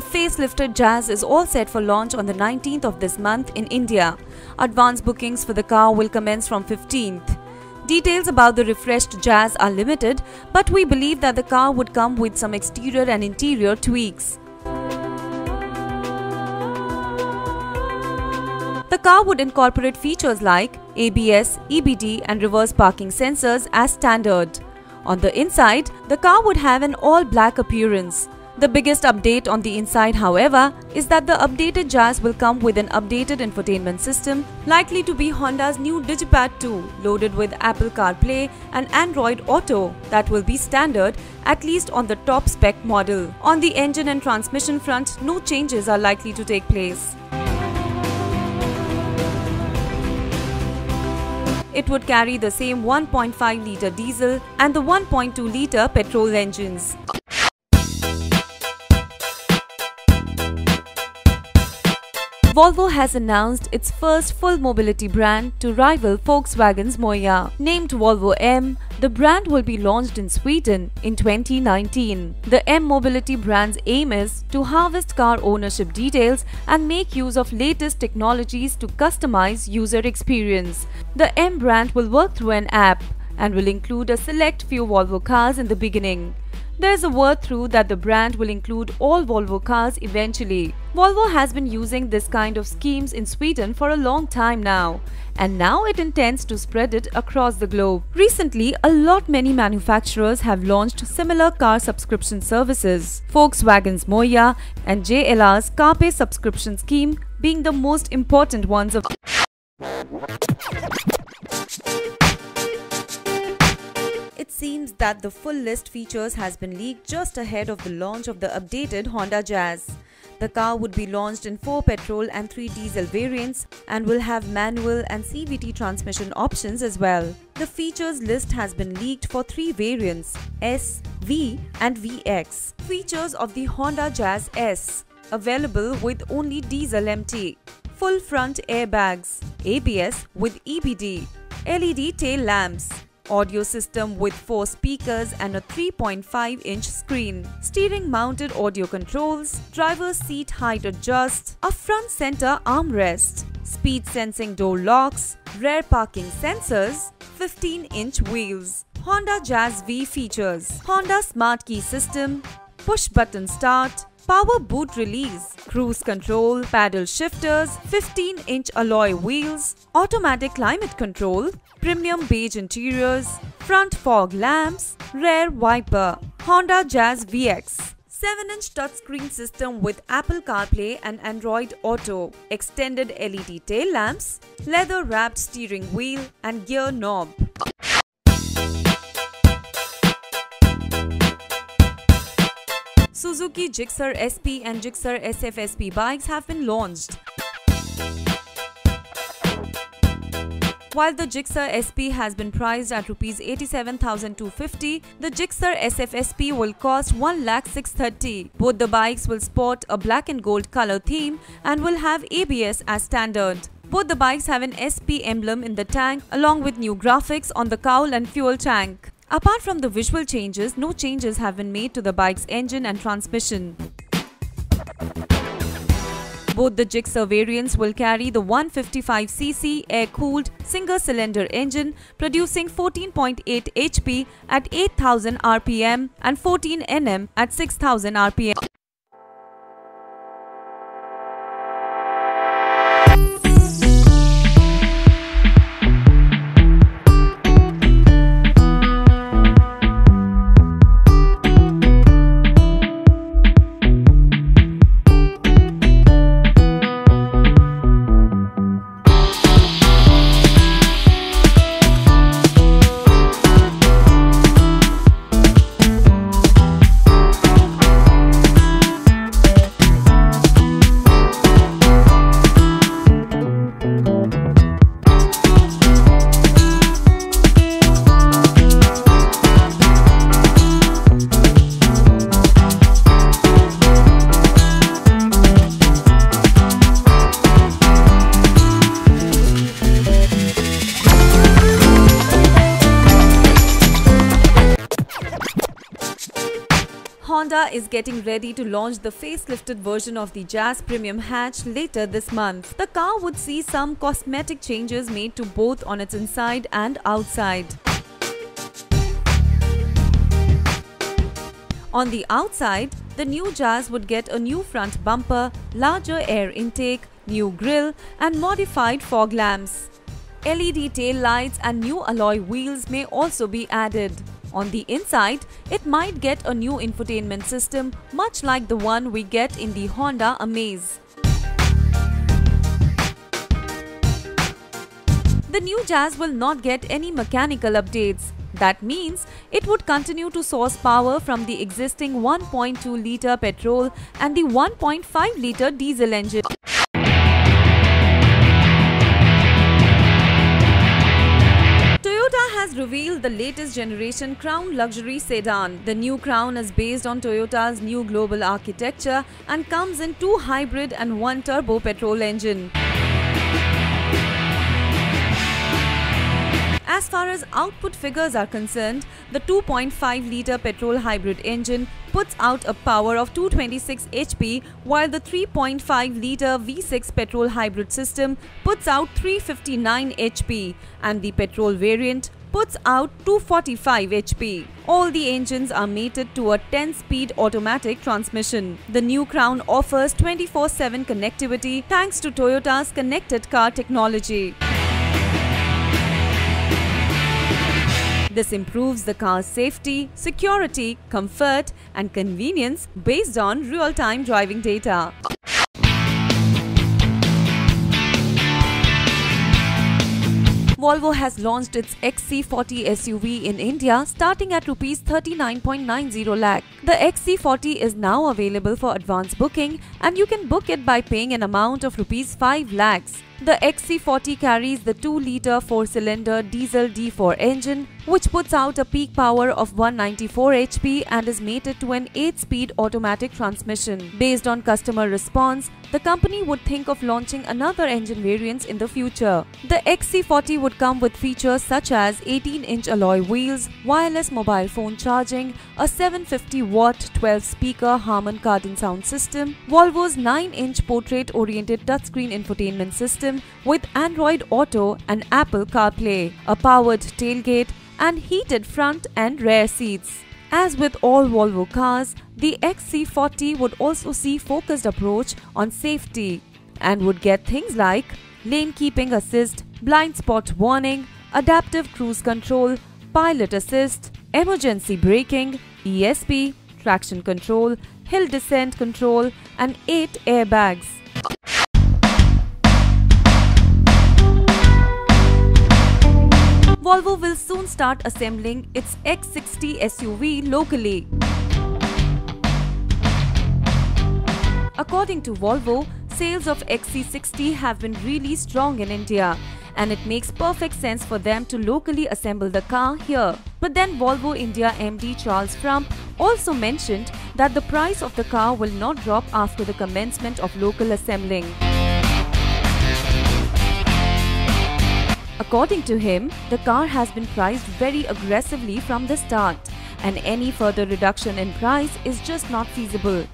The facelifted Jazz is all set for launch on the 19th of this month in India. Advance bookings for the car will commence from 15th. Details about the refreshed Jazz are limited, but we believe that the car would come with some exterior and interior tweaks. The car would incorporate features like ABS, EBD and reverse parking sensors as standard. On the inside, the car would have an all-black appearance. The biggest update on the inside, however, is that the updated Jazz will come with an updated infotainment system, likely to be Honda's new Digipad 2, loaded with Apple CarPlay and Android Auto that will be standard, at least on the top spec model. On the engine and transmission front, no changes are likely to take place. It would carry the same 1.5-litre diesel and the 1.2-litre petrol engines. Volvo has announced its first full mobility brand to rival Volkswagen's MOIA. Named Volvo M, the brand will be launched in Sweden in 2019. The M Mobility brand's aim is to harvest car ownership details and make use of latest technologies to customize user experience. The M brand will work through an app and will include a select few Volvo cars in the beginning. There is a word through that the brand will include all Volvo cars eventually. Volvo has been using this kind of schemes in Sweden for a long time now, and now it intends to spread it across the globe. Recently, many manufacturers have launched similar car subscription services, Volkswagen's MOIA and JLR's CarPay subscription scheme being the most important ones of. It seems that the full list features has been leaked just ahead of the launch of the updated Honda Jazz. The car would be launched in 4 petrol and 3 diesel variants and will have manual and CVT transmission options as well. The features list has been leaked for 3 variants, S, V and VX. Features of the Honda Jazz S, available with only diesel MT. Full front airbags, ABS with EBD, LED tail lamps, audio system with 4 speakers and a 3.5-inch screen, steering mounted audio controls, driver's seat height adjust, a front center armrest, speed sensing door locks, rear parking sensors, 15-inch wheels. Honda Jazz V features Honda Smart Key System, push button start, power boot release, cruise control, paddle shifters, 15-inch alloy wheels, automatic climate control, premium beige interiors, front fog lamps, rear wiper. Honda Jazz VX, 7-inch touchscreen system with Apple CarPlay and Android Auto, extended LED tail lamps, leather-wrapped steering wheel and gear knob. Suzuki Gixxer SP and Gixxer SF-SP bikes have been launched. While the Gixxer SP has been priced at Rs 87,250, the Gixxer SF-SP will cost 1,06,30. Both the bikes will sport a black and gold color theme and will have ABS as standard. Both the bikes have an SP emblem in the tank along with new graphics on the cowl and fuel tank. Apart from the visual changes, no changes have been made to the bike's engine and transmission. Both the Gixxer variants will carry the 155cc air-cooled single-cylinder engine producing 14.8 HP at 8,000 rpm and 14 Nm at 6,000 rpm. Honda is getting ready to launch the facelifted version of the Jazz Premium hatch later this month. The car would see some cosmetic changes made to both on its inside and outside. On the outside, the new Jazz would get a new front bumper, larger air intake, new grille and modified fog lamps. LED tail lights and new alloy wheels may also be added. On the inside, it might get a new infotainment system much like the one we get in the Honda Amaze. The new Jazz will not get any mechanical updates. That means it would continue to source power from the existing 1.2-litre petrol and the 1.5-litre diesel engine. Toyota has revealed the latest generation Crown luxury sedan. The new Crown is based on Toyota's new global architecture and comes in 2 hybrid and 1 turbo petrol engine. As far as output figures are concerned, the 2.5-litre petrol hybrid engine puts out a power of 226 HP, while the 3.5-litre V6 petrol hybrid system puts out 359 HP and the petrol variant puts out 245 HP. All the engines are mated to a 10-speed automatic transmission. The new Crown offers 24/7 connectivity thanks to Toyota's connected car technology. This improves the car's safety, security, comfort and convenience based on real-time driving data. Volvo has launched its XC40 SUV in India starting at Rs 39.90 lakh. The XC40 is now available for advance booking and you can book it by paying an amount of Rs 5 lakhs. The XC40 carries the 2-litre 4-cylinder diesel D4 engine, which puts out a peak power of 194 HP and is mated to an 8-speed automatic transmission. Based on customer response, the company would think of launching another engine variants in the future. The XC40 would come with features such as 18-inch alloy wheels, wireless mobile phone charging, a 750-watt 12-speaker Harman Kardon sound system, Volvo's 9-inch portrait-oriented touchscreen infotainment system with Android Auto and Apple CarPlay, a powered tailgate and heated front and rear seats. As with all Volvo cars, the XC40 would also see focused approach on safety and would get things like lane keeping assist, blind spot warning, adaptive cruise control, pilot assist, emergency braking, ESP, traction control, hill descent control and 8 airbags. Volvo will soon start assembling its X60 SUV locally. According to Volvo, sales of XC60 have been really strong in India and it makes perfect sense for them to locally assemble the car here. But then Volvo India MD Charles Frump also mentioned that the price of the car will not drop after the commencement of local assembling. According to him, the car has been priced very aggressively from the start and any further reduction in price is just not feasible.